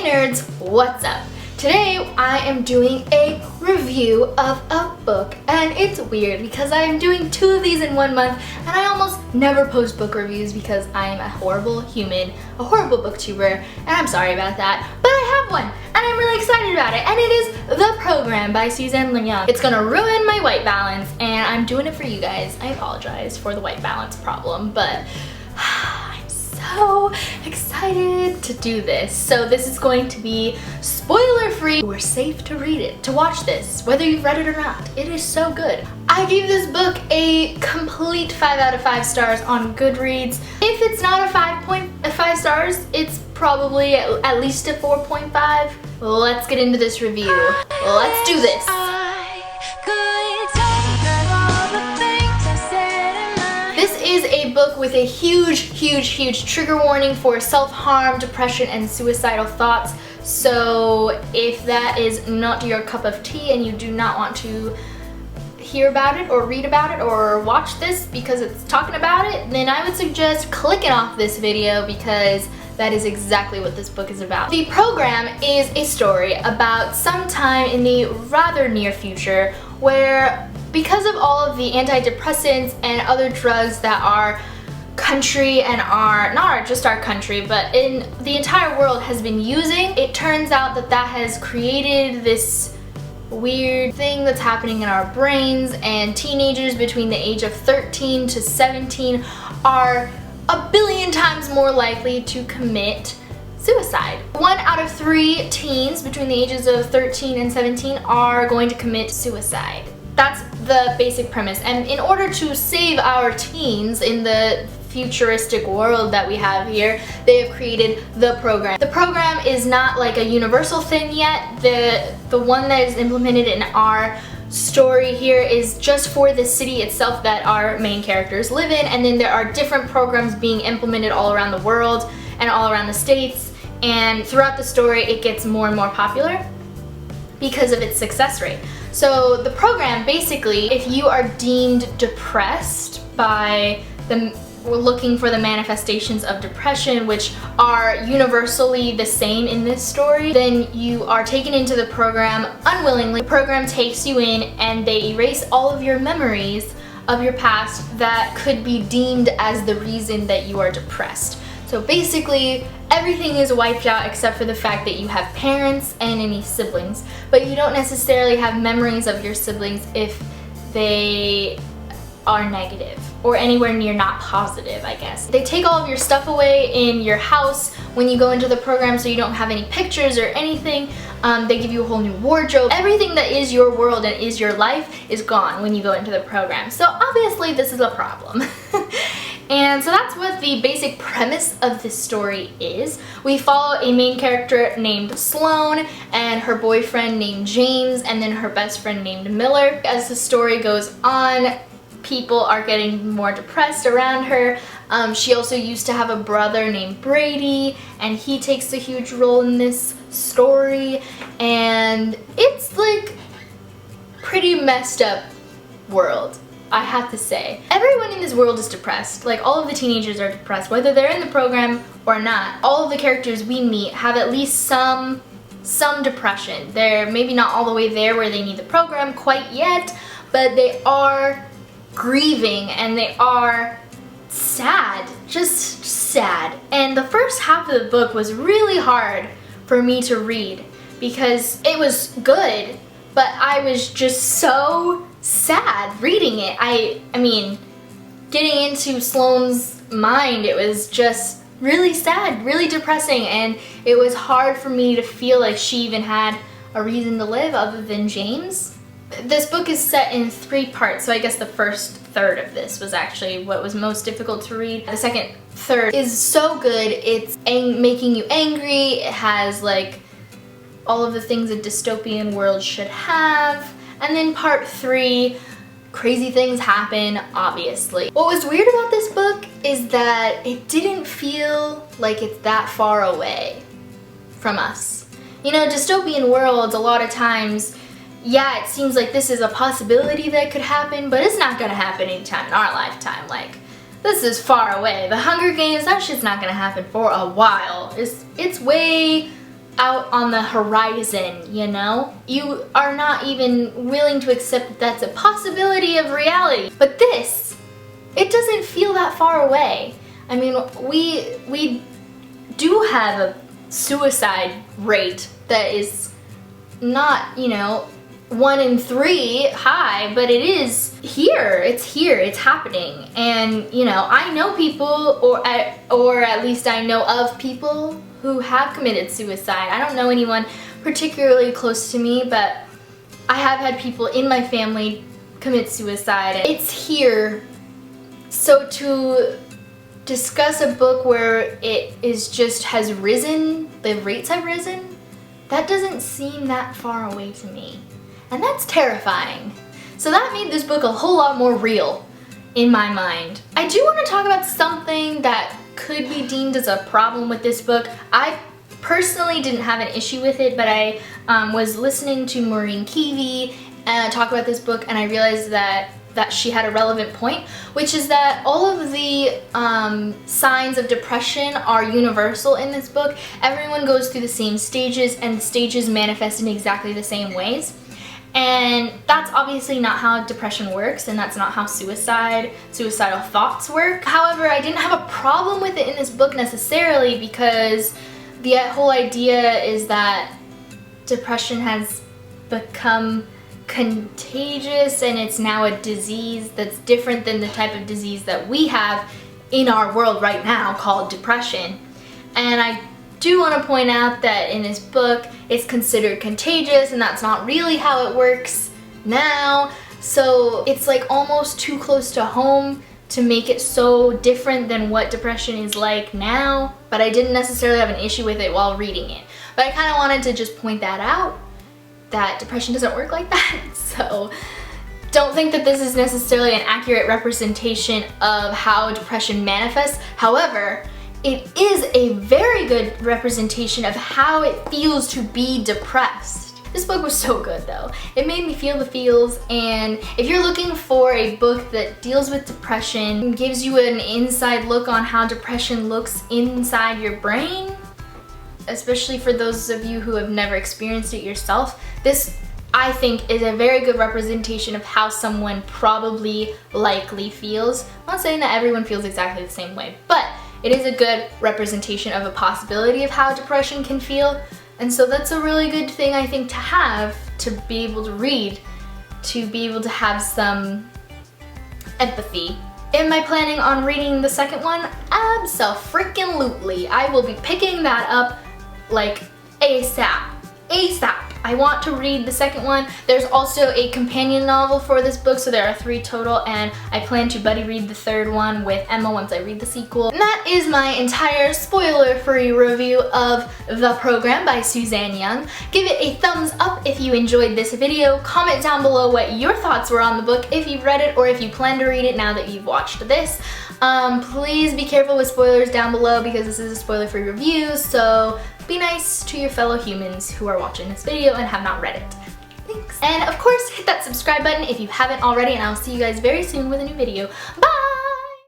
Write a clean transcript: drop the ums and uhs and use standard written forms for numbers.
Hey nerds, what's up? Today I am doing a review of a book, and it's weird because I am doing 2 of these in 1 month, and I almost never post book reviews because I am a horrible human, a horrible booktuber, and I'm sorry about that, but I have one, and I'm really excited about it, and it is The Program by Suzanne. It's gonna ruin my white balance, and I'm doing it for you guys. I apologize for the white balance problem, but so excited to do this. So this is going to be spoiler free. We're safe to read it, to watch this, whether you've read it or not. It is so good. I gave this book a complete 5 out of 5 stars on Goodreads. If it's not a 5 stars, it's probably at least a 4.5. Let's get into this review. Let's do this. This is a book with a huge trigger warning for self-harm, depression, and suicidal thoughts. So if that is not your cup of tea and you do not want to hear about it or read about it or watch this because it's talking about it, then I would suggest clicking off this video because that is exactly what this book is about. The Program is a story about sometime in the rather near future where, because of all of the antidepressants and other drugs that our country and not just our country, but in the entire world has been using, it turns out that that has created this weird thing that's happening in our brains, and teenagers between the age of 13 to 17 are a billion times more likely to commit suicide. 1 out of 3 teens between the ages of 13 and 17 are going to commit suicide. That's the basic premise, and in order to save our teens in the futuristic world that we have here, they have created The Program. The Program is not like a universal thing yet. The one that is implemented in our story here is just for the city itself that our main characters live in, and then there are different programs being implemented all around the world and all around the states, and throughout the story it gets more and more popular because of its success rate. So The Program, basically, if you are deemed depressed by looking for the manifestations of depression, which are universally the same in this story, then you are taken into the program unwillingly. The program takes you in and they erase all of your memories of your past that could be deemed as the reason that you are depressed. So basically, everything is wiped out except for the fact that you have parents and any siblings, but you don't necessarily have memories of your siblings if they are negative or anywhere near not positive, I guess. They take all of your stuff away in your house when you go into the program, so you don't have any pictures or anything. They give you a whole new wardrobe. Everything that is your world and is your life is gone when you go into the program. So obviously this is a problem. And so that's what the basic premise of this story is. We follow a main character named Sloane and her boyfriend named James, and then her best friend named Miller. As the story goes on, people are getting more depressed around her. She also used to have a brother named Brady, and he takes a huge role in this story, and it's like pretty messed up world, I have to say. Everyone in this world is depressed. Like, all of the teenagers are depressed, whether they're in the program or not. All of the characters we meet have at least some depression. They're maybe not all the way there where they need the program quite yet, but they are grieving and they are sad, just sad. And the first half of the book was really hard for me to read because it was good, but I was just so sad reading it. I mean, getting into Sloane's mind, it was just really sad, really depressing, and it was hard for me to feel like she even had a reason to live other than James. This book is set in 3 parts, so I guess the first third of this was actually what was most difficult to read. The second third is so good. It's making you angry. It has like all of the things a dystopian world should have. And then part 3, crazy things happen, obviously. What was weird about this book is that it didn't feel like it's that far away from us. You know, dystopian worlds, a lot of times, yeah, it seems like this is a possibility that could happen, but it's not gonna happen anytime in our lifetime. Like, this is far away. The Hunger Games, that shit's not gonna happen for a while. It's way out on the horizon, you know? You are not even willing to accept that that's a possibility of reality. But this, it doesn't feel that far away. I mean, we do have a suicide rate that is not, you know, 1 in 3 high, but it is here. It's here. It's happening. And, you know, I know people, or at least I know of people who have committed suicide. I don't know anyone particularly close to me, but I have had people in my family commit suicide. It's here. So to discuss a book where it is just has risen, the rates have risen, that doesn't seem that far away to me. And that's terrifying. So that made this book a whole lot more real in my mind. I do want to talk about something that could be deemed as a problem with this book. I personally didn't have an issue with it, but I was listening to Maureen Keevy talk about this book, and I realized that she had a relevant point, which is that all of the signs of depression are universal in this book. Everyone goes through the same stages, and stages manifest in exactly the same ways. And that's obviously not how depression works, and that's not how suicidal thoughts work. However, I didn't have a problem with it in this book necessarily, because the whole idea is that depression has become contagious, and it's now a disease that's different than the type of disease that we have in our world right now called depression. And I do want to point out that in this book it's considered contagious, and that's not really how it works now. So it's like almost too close to home to make it so different than what depression is like now, but I didn't necessarily have an issue with it while reading it. But I kind of wanted to just point that out, that depression doesn't work like that. So don't think that this is necessarily an accurate representation of how depression manifests. However, it is a very good representation of how it feels to be depressed. This book was so good though. It made me feel the feels, and if you're looking for a book that deals with depression, gives you an inside look on how depression looks inside your brain, especially for those of you who have never experienced it yourself, this I think is a very good representation of how someone probably likely feels. I'm not saying that everyone feels exactly the same way, but it is a good representation of a possibility of how depression can feel. And so that's a really good thing, I think, to be able to read, to be able to have some empathy. Am I planning on reading the second one? Abso-freaking-lutely. I will be picking that up like ASAP. ASAP. I want to read the second one. There's also a companion novel for this book, so there are 3 total, and I plan to buddy read the 3rd one with Emma once I read the sequel. And that is my entire spoiler-free review of The Program by Suzanne Young. Give it a thumbs up if you enjoyed this video. Comment down below what your thoughts were on the book, if you've read it or if you plan to read it now that you've watched this. Please be careful with spoilers down below, because this is a spoiler-free review, so be nice to your fellow humans who are watching this video and have not read it. Thanks. And of course, hit that subscribe button if you haven't already, and I'll see you guys very soon with a new video. Bye!